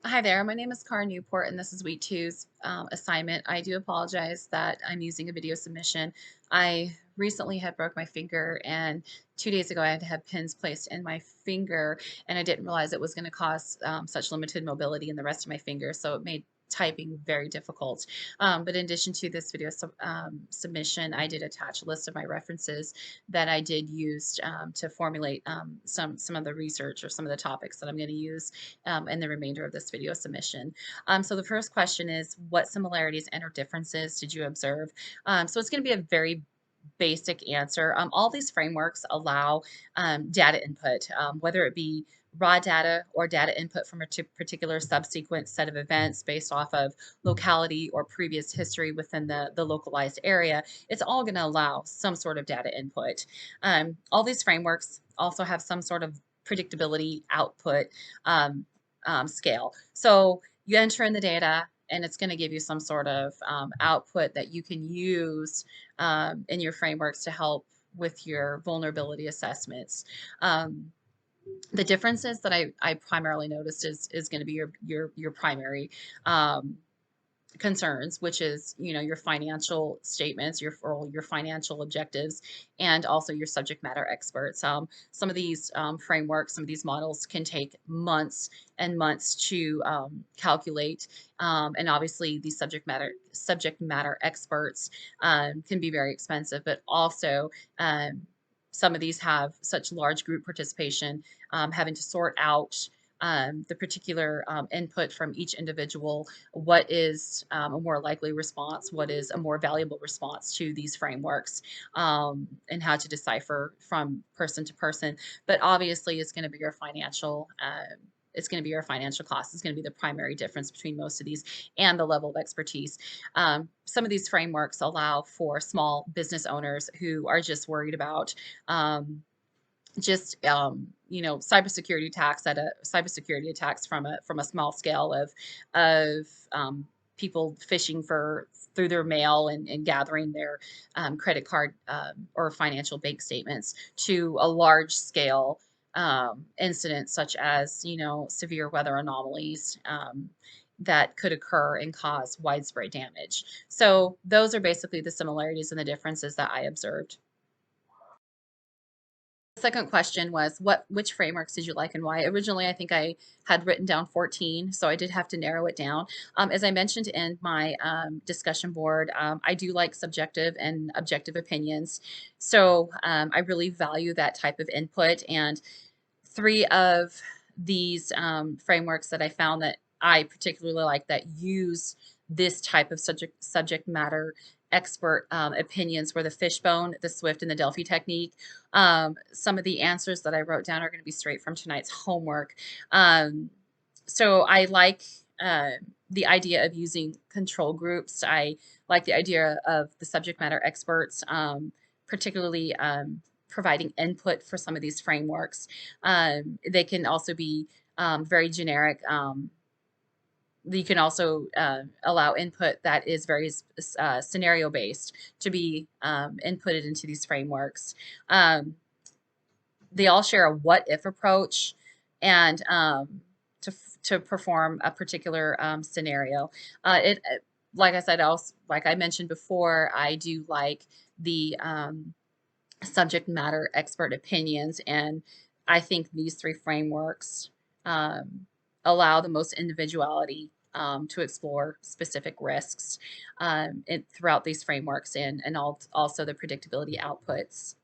Hi there, my name is Karin Newport, and this is week two's assignment. I do apologize that I'm using a video submission. I recently had broke my finger, and 2 days ago I had to have pins placed in my finger, and I didn't realize it was going to cause such limited mobility in the rest of my finger, so it made typing very difficult. But in addition to this video submission, I did attach a list of my references that I did use to formulate some of the research or some of the topics that I'm going to use in the remainder of this video submission. So the first question is, what similarities and or differences did you observe? So it's going to be a very basic answer. All these frameworks allow data input, whether it be raw data or data input from a particular subsequent set of events based off of locality or previous history within the localized area. It's all going to allow some sort of data input. All these frameworks also have some sort of predictability output scale. So you enter in the data and it's going to give you some sort of output that you can use in your frameworks to help with your vulnerability assessments. The differences that I primarily noticed is going to be your primary concerns, which is, your financial statements, your financial objectives, and also your subject matter experts. Some of these frameworks, some of these models can take months and months to calculate, and obviously these subject matter experts can be very expensive, but also some of these have such large group participation, having to sort out the particular input from each individual. What is a more likely response? What is a more valuable response to these frameworks, and how to decipher from person to person? But obviously, it's going to be your financial. It's going to be your financial cost. It's going to be the primary difference between most of these and the level of expertise. Some of these frameworks allow for small business owners who are just worried about cybersecurity attacks from a small scale of people phishing for through their mail and gathering their credit card or financial bank statements, to a large scale incident such as severe weather anomalies that could occur and cause widespread damage. So those are basically the similarities and the differences that I observed. The second question was, which frameworks did you like and why? Originally, I think I had written down 14, so I did have to narrow it down. As I mentioned in my discussion board, I do like subjective and objective opinions. So I really value that type of input. And three of these frameworks that I found that I particularly like that use this type of subject matter expert opinions were the fishbone, the Swift, and the Delphi technique. Some of the answers that I wrote down are going to be straight from tonight's homework. So I like the idea of using control groups. I like the idea of the subject matter experts, particularly providing input for some of these frameworks. They can also be very generic. You can also allow input that is very scenario based to be inputted into these frameworks. They all share a what if approach, and to perform a particular scenario. Like I said, also, like I mentioned before, I do like the subject matter expert opinions, and I think these three frameworks allow the most individuality to explore specific risks throughout these frameworks, and also the predictability outputs.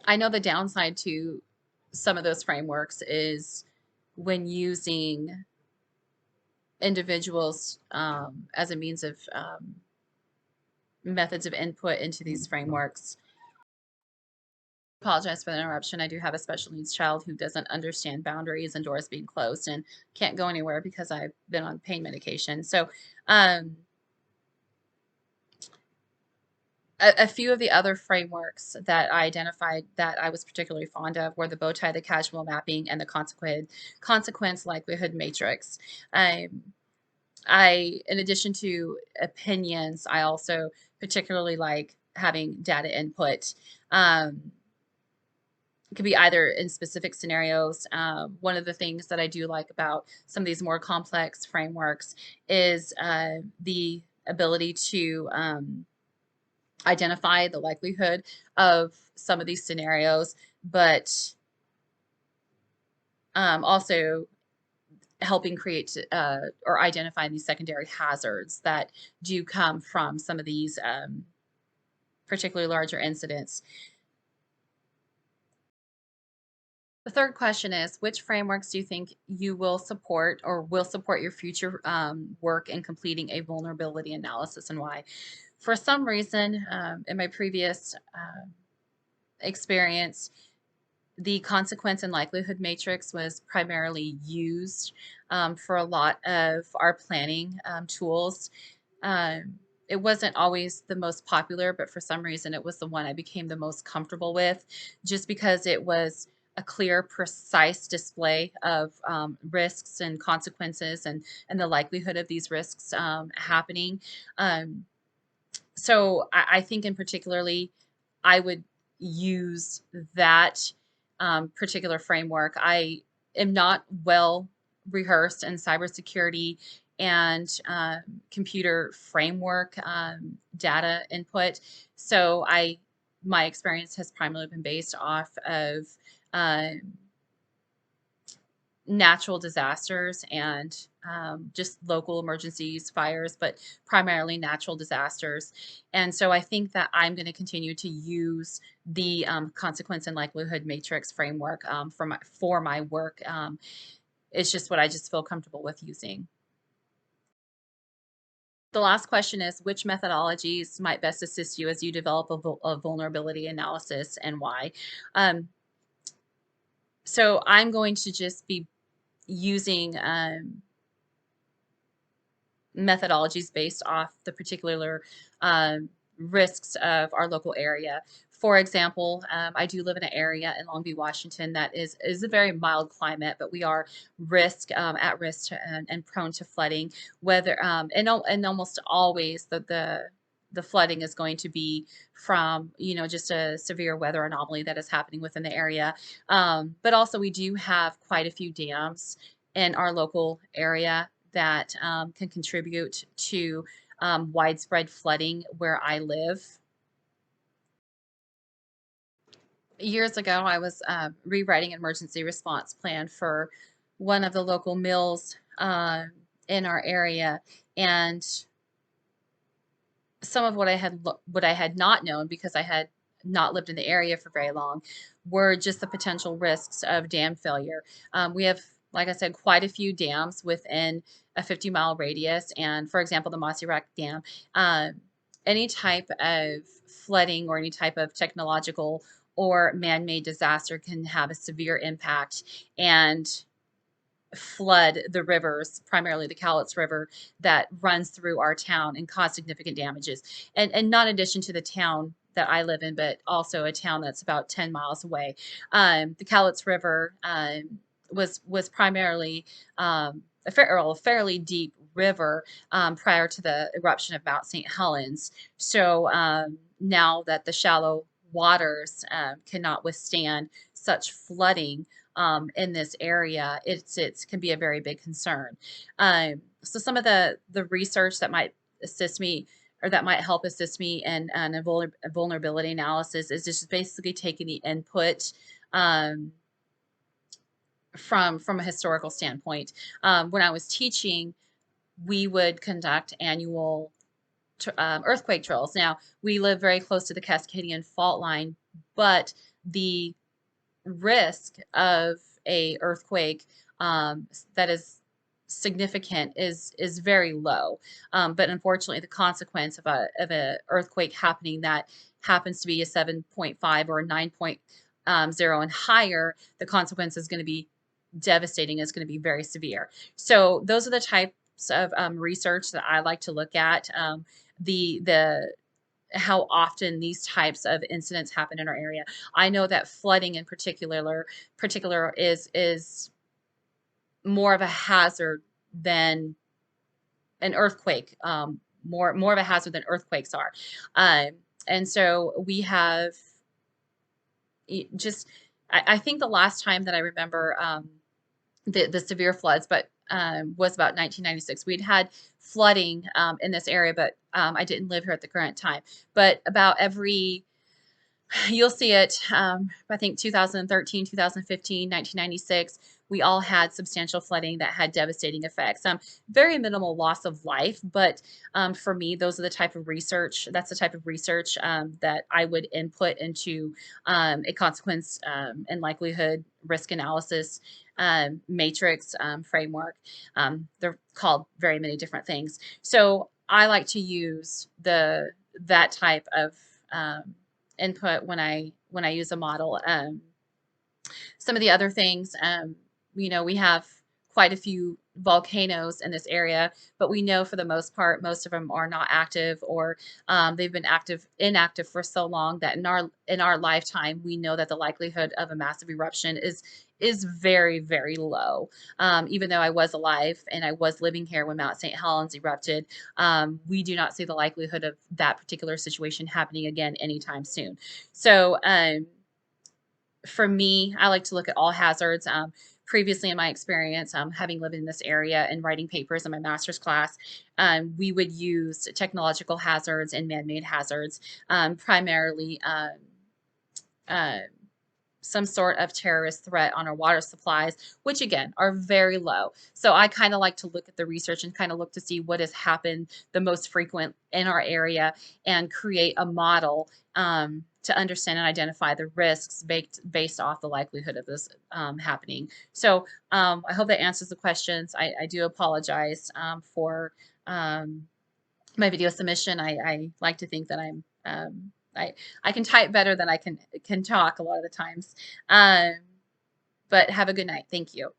I know the downside to some of those frameworks is when using individuals as a means of methods of input into these frameworks. Apologize for the interruption. I do have a special needs child who doesn't understand boundaries and doors being closed and can't go anywhere because I've been on pain medication. So a few of the other frameworks that I identified that I was particularly fond of were the bow tie, the casual mapping, and the consequence likelihood matrix. In addition to opinions, I also particularly like having data input. It could be either in specific scenarios. One of the things that I do like about some of these more complex frameworks is the ability to identify the likelihood of some of these scenarios, but also helping create or identify these secondary hazards that do come from some of these particularly larger incidents. The third question is, which frameworks do you think you will support or will support your future work in completing a vulnerability analysis, and why? For some reason, in my previous experience, the consequence and likelihood matrix was primarily used for a lot of our planning tools. It wasn't always the most popular, but for some reason it was the one I became the most comfortable with, just because it was a clear, precise display of risks and consequences and the likelihood of these risks happening. Um, so I think in particularly, I would use that particular framework. I am not well rehearsed in cybersecurity and computer framework data input. So my experience has primarily been based off of uh, natural disasters and just local emergencies, fires, but primarily natural disasters. And so I think that I'm going to continue to use the consequence and likelihood matrix framework for my work. It's just what I just feel comfortable with using. The last question is, which methodologies might best assist you as you develop a vulnerability analysis, and why? Um, so I'm going to just be using methodologies based off the particular risks of our local area. For example, I do live in an area in Long Beach, Washington that is a very mild climate, but we are at risk and prone to flooding. Whether and almost always the flooding is going to be from just a severe weather anomaly that is happening within the area. But also we do have quite a few dams in our local area that can contribute to widespread flooding where I live. Years ago, I was rewriting an emergency response plan for one of the local mills in our area, and some of what I had not known, because I had not lived in the area for very long, were just the potential risks of dam failure. We have, like I said, quite a few dams within a 50-mile radius, and for example, the Mossy Rock Dam. Um, any type of flooding or any type of technological or man-made disaster can have a severe impact and flood the rivers, primarily the Cowlitz River that runs through our town, and cause significant damages. And not in addition to the town that I live in, but also a town that's about 10 miles away. The Cowlitz River was primarily a fairly deep river prior to the eruption of Mount St. Helens. So now that the shallow waters cannot withstand such flooding in this area, it can be a very big concern. So some of the research that might assist me, or that might help assist me in a vulnerability analysis, is just basically taking the input from a historical standpoint. When I was teaching, we would conduct annual earthquake drills. Now, we live very close to the Cascadian fault line, but the risk of a earthquake that is significant is very low. But unfortunately, the consequence of a earthquake happening that happens to be a 7.5 or a 9.0 and higher, the consequence is going to be devastating. It's going to be very severe. So those are the types of research that I like to look at. The how often these types of incidents happen in our area. I know that flooding in particular is more of a hazard than an earthquake. More of a hazard than earthquakes are. Um, and so we have just I think the last time that I remember the severe floods, but was about 1996. We'd had flooding in this area, but I didn't live here at the current time. But about every you'll see it, I think 2013, 2015, 1996, we all had substantial flooding that had devastating effects. Very minimal loss of life, but for me, those are the type of research, that's the type of research that I would input into a consequence and likelihood risk analysis matrix framework. They're called very many different things. So I like to use that type of input when I use a model. Some of the other things, we have quite a few volcanoes in this area, but we know for the most part, most of them are not active, or they've been inactive for so long that in our lifetime, we know that the likelihood of a massive eruption is very, very low. Even though I was alive and I was living here when Mount St. Helens erupted, we do not see the likelihood of that particular situation happening again anytime soon. So, for me, I like to look at all hazards. Previously, in my experience, having lived in this area and writing papers in my master's class, we would use technological hazards and man-made hazards, primarily uh, some sort of terrorist threat on our water supplies, which again are very low. So I kind of like to look at the research and kind of look to see what has happened the most frequent in our area and create a model to understand and identify the risks based off the likelihood of this happening. So I hope that answers the questions. I do apologize for um, my video submission. I like to think that I can type better than I can talk a lot of the times. Um, but have a good night. Thank you.